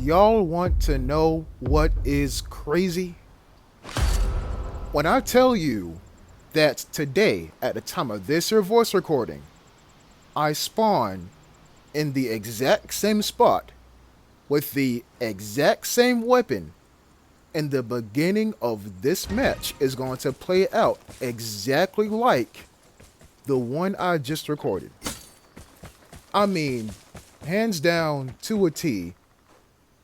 y'all want to know what is crazy? When I tell you that today, at the time of this here voice recording, I spawn in the exact same spot with the exact same weapon, and the beginning of this match is going to play out exactly like the one I just recorded. I mean, hands down to a T,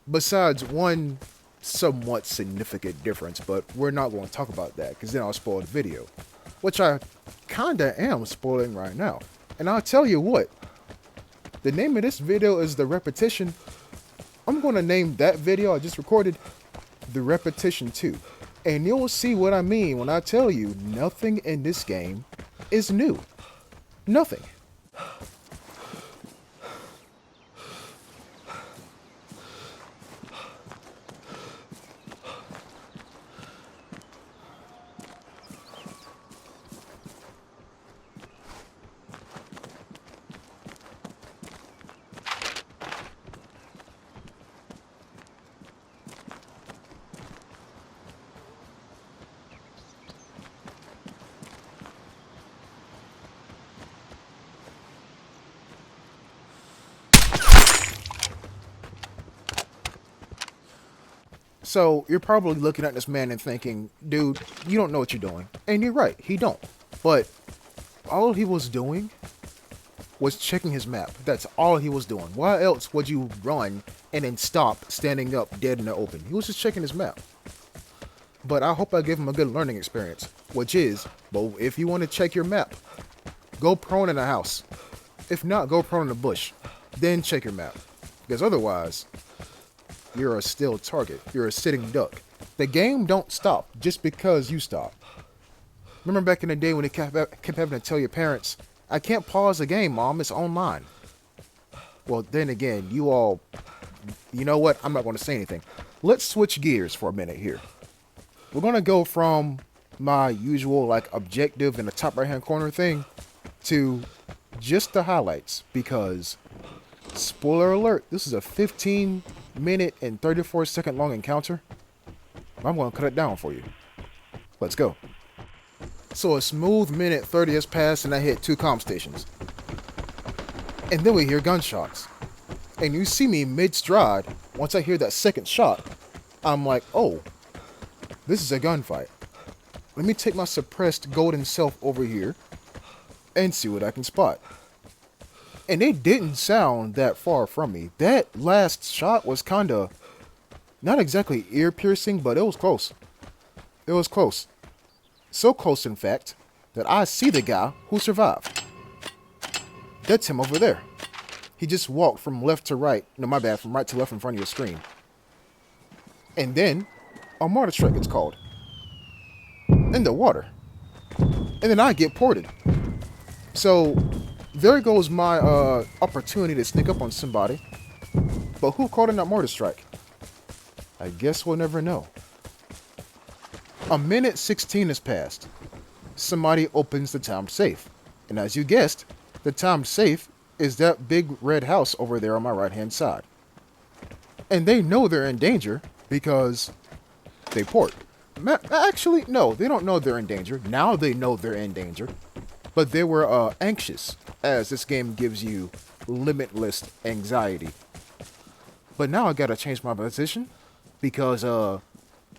besides one somewhat significant difference, but we're not going to talk about that because then I'll spoil the video, which I kinda am spoiling right now. And I'll tell you what, the name of this video is The Repetition. I'm going to name that video I just recorded The Repetition 2. And you'll see what I mean when I tell you nothing in this game is new. Nothing. So you're probably looking at this man and thinking, dude, you don't know what you're doing. And you're right, he don't. But all he was doing was checking his map. That's all he was doing. Why else would you run and then stop standing up dead in the open? He was just checking his map. But I hope I give him a good learning experience, which is, well, if you want to check your map, go prone in a house. If not, go prone in a bush. Then check your map. Because otherwise, you're a still target. You're a sitting duck. The game don't stop just because you stop. Remember back in the day when it kept having to tell your parents, I can't pause the game, Mom, it's online. Well, then again, you know what? I'm not going to say anything. Let's switch gears for a minute here. We're going to go from my usual objective in the top right hand corner thing to just the highlights, because spoiler alert, this is a 15-minute and 34-second long encounter. I'm going to cut it down for you. Let's go. So a smooth minute 30 has passed and I hit 2 comm stations. And then we hear gunshots. And you see me mid-stride. Once I hear that second shot, I'm like, oh, this is a gunfight. Let me take my suppressed golden self over here and see what I can spot. And it didn't sound that far from me. That last shot was kinda, not exactly ear-piercing, but it was close. It was close. So close, in fact, that I see the guy who survived. That's him over there. He just walked from left to right. No, my bad, from right to left in front of your screen. And then, a mortar strike gets called. In the water. And then I get ported. So, there goes my opportunity to sneak up on somebody. But who called in that mortar strike? I guess we'll never know. A minute 16 has passed. Somebody opens the timed safe. And as you guessed, the timed safe is that big red house over there on my right hand side. And they know they're in danger because they port. Actually, no, they don't know they're in danger. Now they know they're in danger. But they were anxious, as this game gives you limitless anxiety. But now I gotta change my position because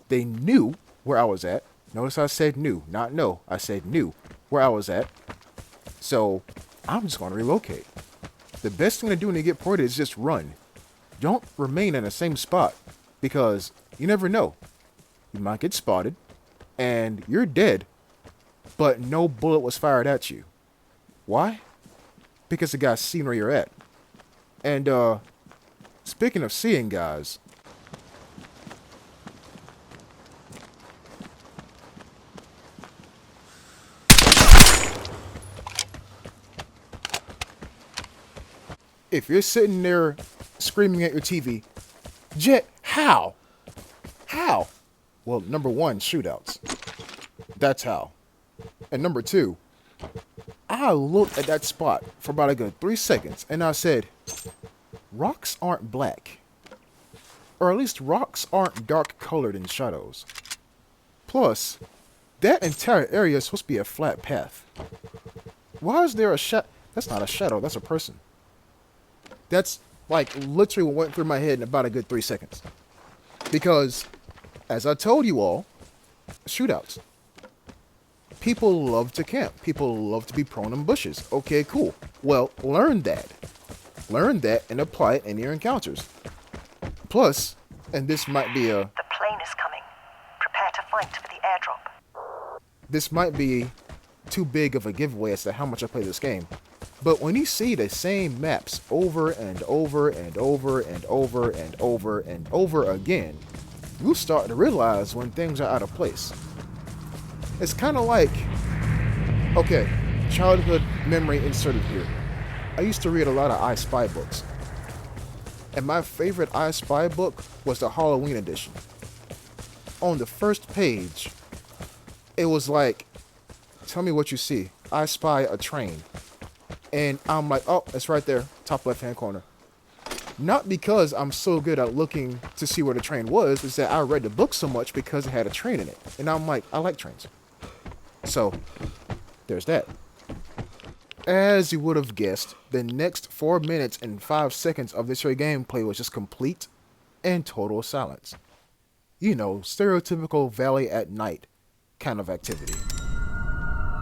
they knew where I was at. Notice I said knew, not know. I said knew where I was at. So I'm just gonna relocate. The best thing to do when you get ported is just run. Don't remain in the same spot because you never know. You might get spotted and you're dead, but no bullet was fired at you. Why? Because the guy's seen where you're at. And speaking of seeing guys, if you're sitting there screaming at your TV, Jet, how? How? Well, number one, shootouts. That's how. And number two, I looked at that spot for about a good 3 seconds and I said, rocks aren't black. Or at least rocks aren't dark colored in shadows. Plus, that entire area is supposed to be a flat path. Why is there a shadow? That's not a shadow, that's a person. That's like literally what went through my head in about a good 3 seconds. Because, as I told you all, shootouts. People love to camp. People love to be prone in bushes. Okay, cool. Well, learn that. Learn that and apply it in your encounters. Plus, and this might be a... The plane is coming. Prepare to fight for the airdrop. This might be too big of a giveaway as to how much I play this game. But when you see the same maps over and over and over and over and over and over again, you start to realize when things are out of place. It's kind of like, okay, childhood memory inserted here. I used to read a lot of I Spy books. And my favorite I Spy book was the Halloween edition. On the first page, it was like, tell me what you see. I spy a train. And I'm like, oh, it's right there, top left-hand corner. Not because I'm so good at looking to see where the train was, it's that I read the book so much because it had a train in it. And I'm like, I like trains. So, there's that. As you would have guessed, the next 4 minutes and 5 seconds of this here gameplay was just complete and total silence. You know, stereotypical valley at night kind of activity.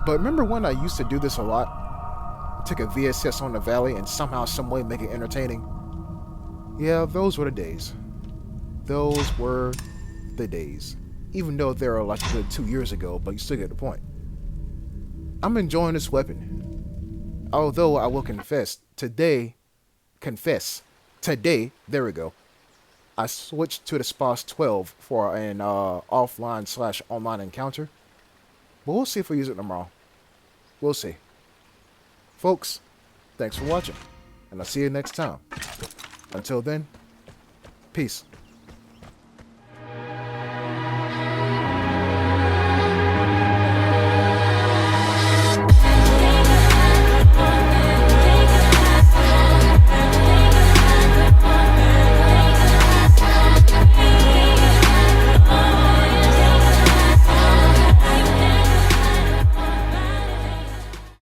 But remember when I used to do this a lot? Take a VSS on the valley and somehow, some way make it entertaining? Yeah, those were the days. Those were the days. Even though they were like a good 2 years ago, but you still get the point. I'm enjoying this weapon. Although I will confess, today, there we go. I switched to the SPOS 12 for an offline/online encounter. But we'll see if we use it tomorrow. We'll see. Folks, thanks for watching, and I'll see you next time. Until then, peace.